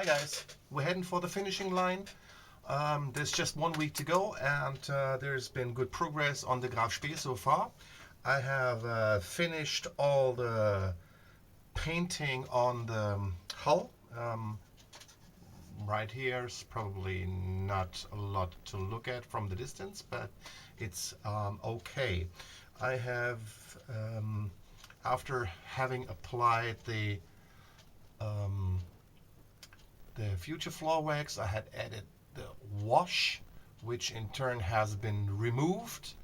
guys, we're heading for the finishing line. There's just 1 week to go, and there's been good progress on the Graf Spee so far. I have finished all the painting on the hull. Right here is probably not a lot to look at from the distance, but it's okay. I have, after having applied the future floor wax, I had added the wash, which in turn has been removed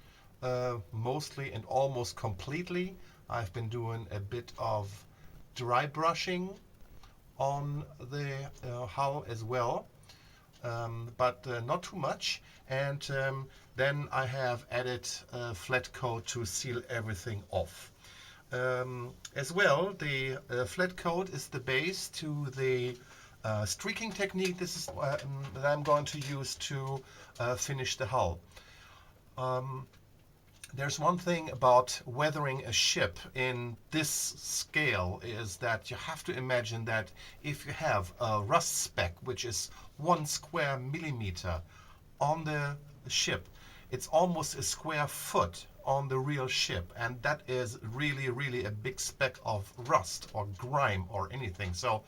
mostly and almost completely. I've been doing a bit of dry brushing on the hull as well, but not too much. And then I have added a flat coat to seal everything off. As well, the flat coat is the base to the streaking technique. This is that I'm going to use to finish the hull. There's one thing about weathering a ship in this scale is that you have to imagine that if you have a rust speck, which is 1 square millimeter on the ship, it's almost a square foot on the real ship, and that is really a big speck of rust or grime or anything. So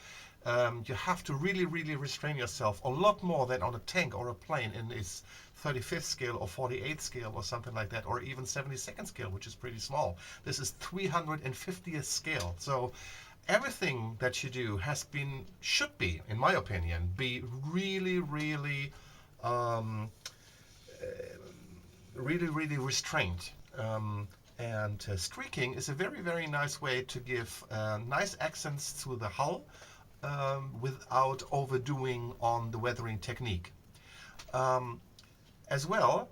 you have to really restrain yourself a lot more than on a tank or a plane in its 35th scale or 48th scale or something like that, or even 72nd scale, which is pretty small. This is 350th scale. So everything that you do should be, in my opinion, be really restrained. And streaking is a very nice way to give nice accents to the hull without overdoing on the weathering technique. As well,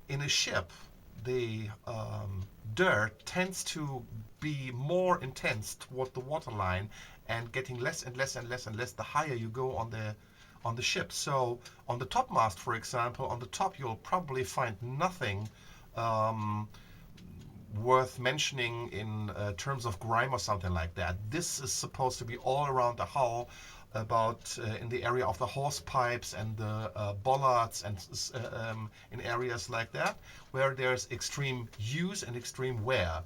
in a ship, the dirt tends to be more intense toward the waterline and getting less and less the higher you go on the ship. So on the topmast, for example, on the top you'll probably find nothing worth mentioning in terms of grime or something like that. This is supposed to be all around the hull, about in the area of the hose pipes and the bollards, and in areas like that where there's extreme use and extreme wear.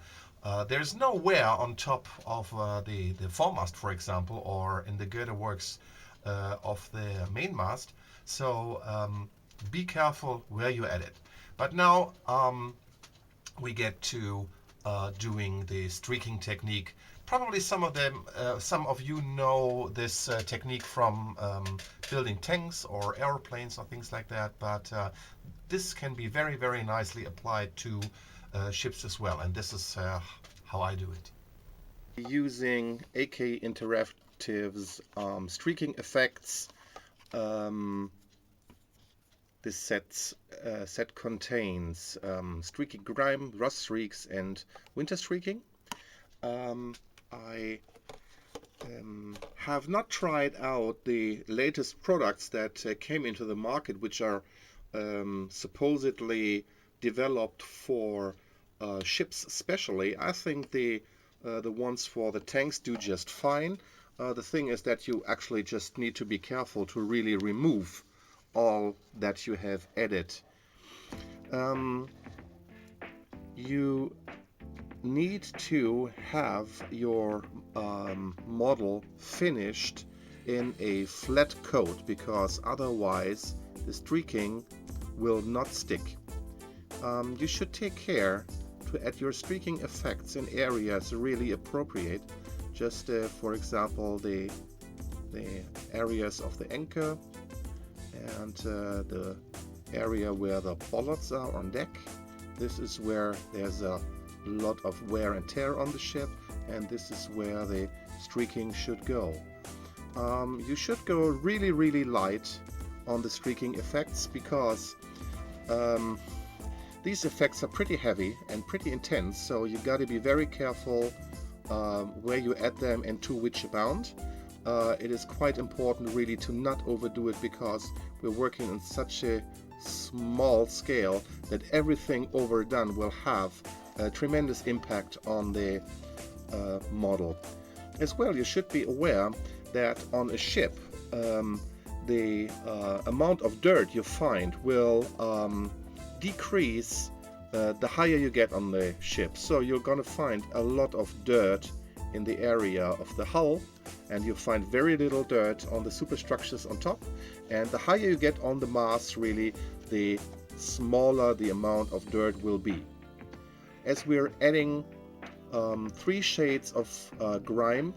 There's no wear on top of the foremast, for example, or in the girder works of the mainmast. So be careful where you add it. But now we get to doing the streaking technique. Probably some of you know this technique from building tanks or airplanes or things like that, but this can be very nicely applied to ships as well, and this is how I do it. Using AK Interactive's streaking effects, this set contains streaky grime, rust streaks, and winter streaking. I have not tried out the latest products that came into the market, which are supposedly developed for ships especially. I think the ones for the tanks do just fine. The thing is that you actually just need to be careful to really remove all that you have added. You need to have your model finished in a flat coat, because otherwise the streaking will not stick. You should take care to add your streaking effects in areas really appropriate. Just for example, the areas of the anchor and the area where the bollards are on deck. This is where there's a lot of wear and tear on the ship, and this is where the streaking should go. You should go really light on the streaking effects, because these effects are pretty heavy and pretty intense, so you got to be very careful where you add them and to which amount. It is quite important really to not overdo it, because we're working on such a small scale that everything overdone will have a tremendous impact on the model. As well, you should be aware that on a ship the amount of dirt you find will decrease the higher you get on the ship. So you're gonna find a lot of dirt in the area of the hull, and you find very little dirt on the superstructures on top. And the higher you get on the mast, really, the smaller the amount of dirt will be. As we're adding 3 shades of grime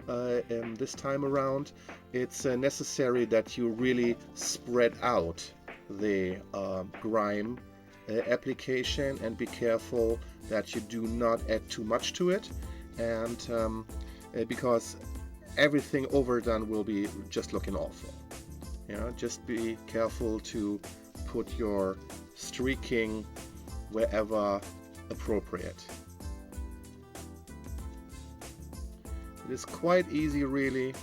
this time around, it's necessary that you really spread out the grime application, and be careful that you do not add too much to it, and because everything overdone will be just looking awful. Just be careful to put your streaking wherever appropriate. It is quite easy really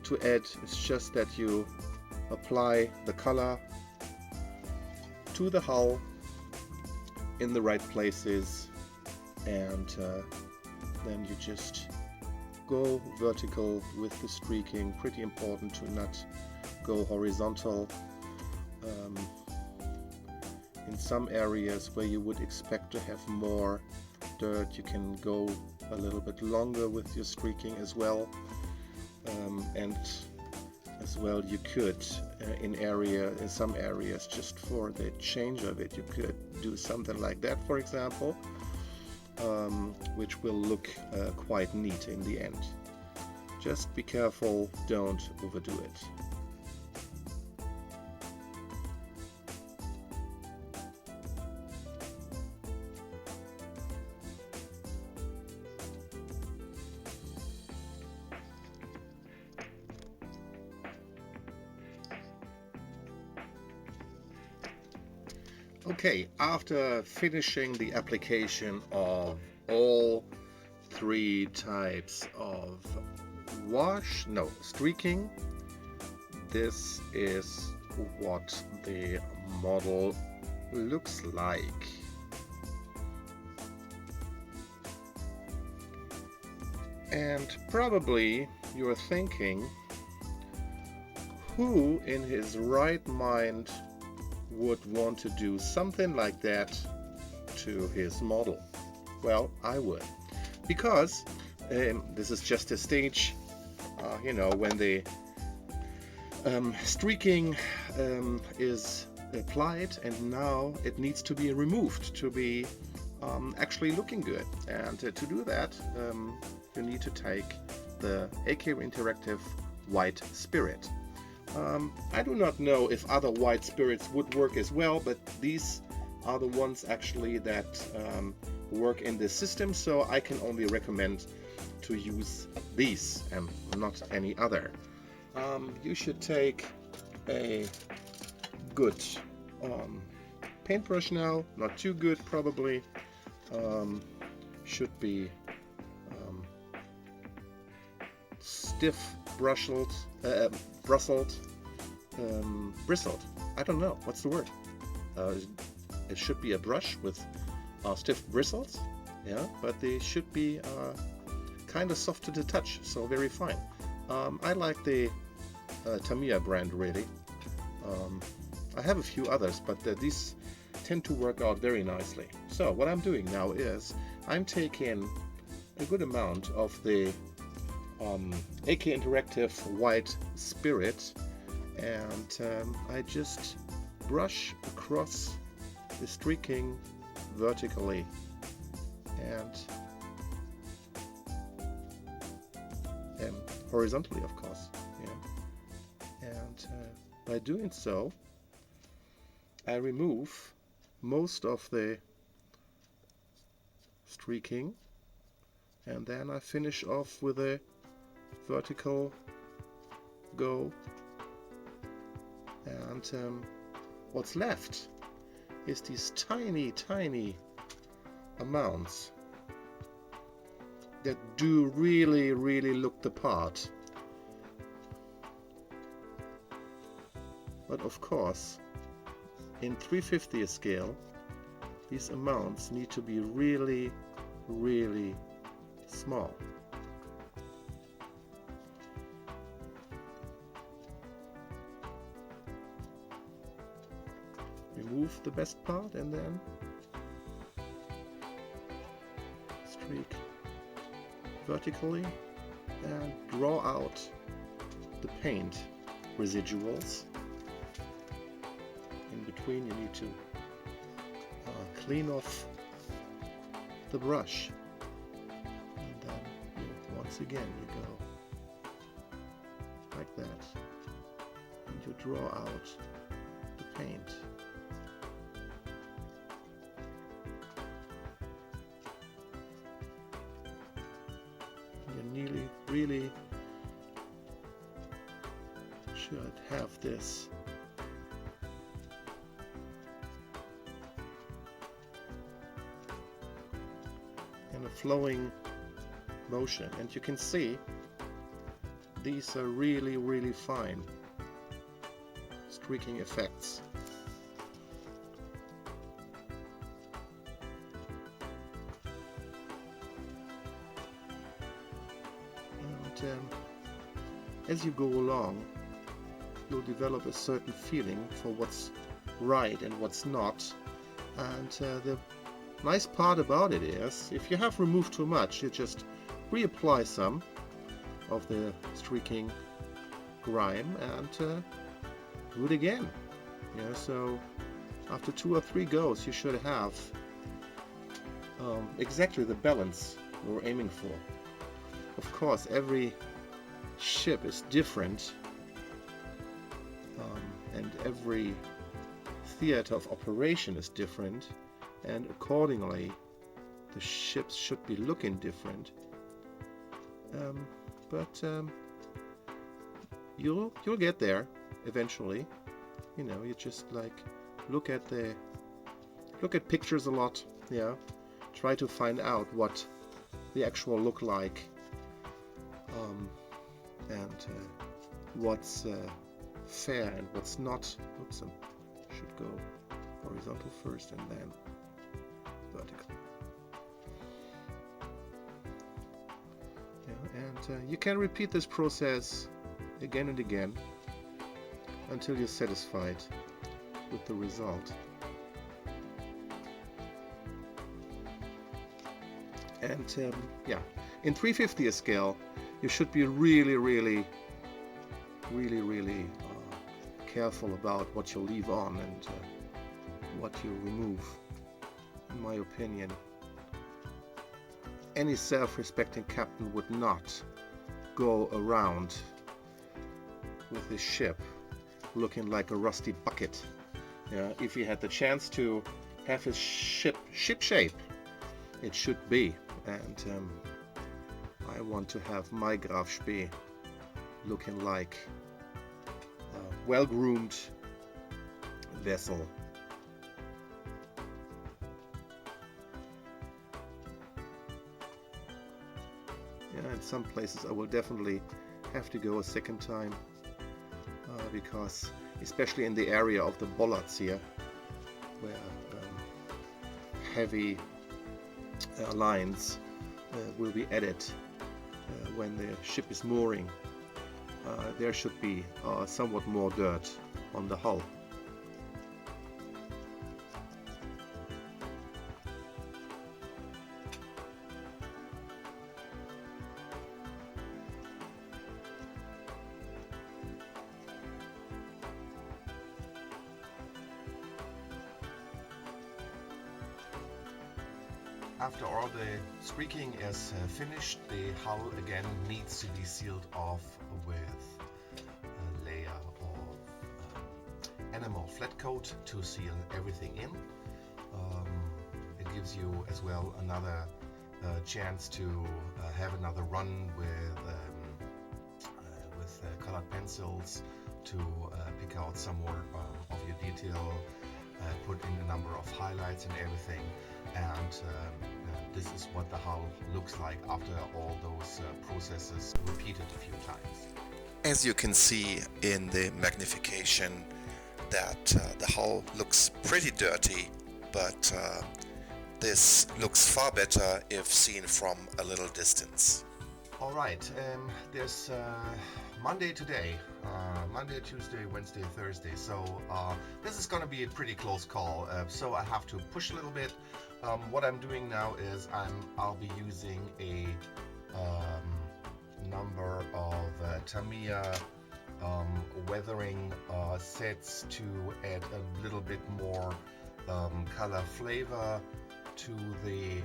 to add. It's just that you apply the color to the hull in the right places, and then you just go vertical with the streaking. Pretty important to not go horizontal. In some areas where you would expect to have more dirt, you can go a little bit longer with your streaking as well, and as well you could in some areas, just for the change of it, you could do something like that, for example, which will look quite neat in the end. Just be careful, don't overdo it. Okay, after finishing the application of all 3 types of streaking, this is what the model looks like. And probably you're thinking, who in his right mind would want to do something like that to his model? Well, I would, because this is just a stage, when the streaking is applied, and now it needs to be removed to be actually looking good. And to do that, you need to take the AK Interactive White Spirit. I do not know if other white spirits would work as well, but these are the ones actually that work in this system, so I can only recommend to use these and not any other. You should take a good paintbrush now, not too good probably, should be stiff bristled, bristled. I don't know what's the word. It should be a brush with stiff bristles, yeah, but they should be kind of soft to the touch, so very fine. I like the Tamiya brand really. I have a few others, but these tend to work out very nicely. So what I'm doing now is I'm taking a good amount of the AK Interactive White Spirit, and I just brush across the streaking vertically, and horizontally, of course, yeah. And by doing so, I remove most of the streaking, and then I finish off with a vertical go, and what's left is these tiny amounts that do really look the part. But of course, in 3/50th scale, these amounts need to be really small. remove the best part and then streak vertically and draw out the paint residuals. In between you need to clean off the brush, and then once again you go like that and you draw out the paint. You really should have this in a flowing motion, and you can see these are really fine streaking effects. And as you go along, you'll develop a certain feeling for what's right and what's not. And the nice part about it is, if you have removed too much, you just reapply some of the streaking grime and do it again. Yeah, so after 2 or 3 goes, you should have exactly the balance we're aiming for. Of course, every ship is different, and every theater of operation is different, and accordingly the ships should be looking different. But you'll get there eventually. You know, you just like look at pictures a lot. Yeah, try to find out what the actual look like. And what's fair and what's not. Oops, I should go horizontal first and then vertical. Yeah, and you can repeat this process again and again until you're satisfied with the result. And yeah, in 3/50th scale, you should be really careful about what you leave on and what you remove. In my opinion, any self-respecting captain would not go around with his ship looking like a rusty bucket. Yeah, if he had the chance to have his ship shape, it should be. And I want to have my Graf Spee looking like a well-groomed vessel. Yeah, in some places I will definitely have to go a second time because especially in the area of the bollards here, where heavy lines will be added when the ship is mooring, there should be somewhat more dirt on the hull. After all the streaking is finished, the hull again needs to be sealed off with a layer of enamel flat coat to seal everything in. It gives you as well another chance to have another run with colored pencils to pick out some more of your detail, put in a number of highlights and everything. And this is what the hull looks like after all those processes repeated a few times. As you can see in the magnification, that the hull looks pretty dirty, but this looks far better if seen from a little distance. Alright, there's Monday today, Monday, Tuesday, Wednesday, Thursday. So this is going to be a pretty close call. So I have to push a little bit. What I'm doing now is I'll be using a number of Tamiya weathering sets to add a little bit more color flavor to the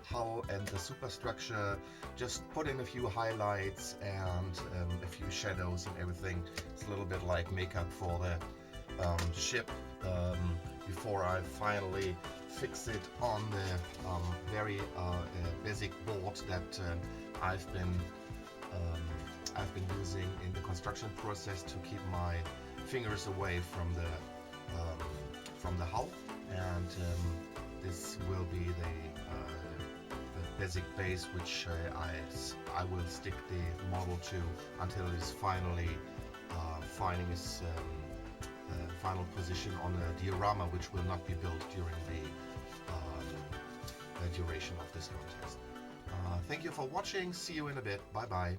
hull and the superstructure. Just put in a few highlights and a few shadows and everything. It's a little bit like makeup for the ship before I finally fix it on the very basic board that I've been using in the construction process to keep my fingers away from the hull, and this will be the basic base which I will stick the model to until it is finally finding its final position on a diorama, which will not be built during the duration of this contest. Thank you for watching. See you in a bit. Bye bye.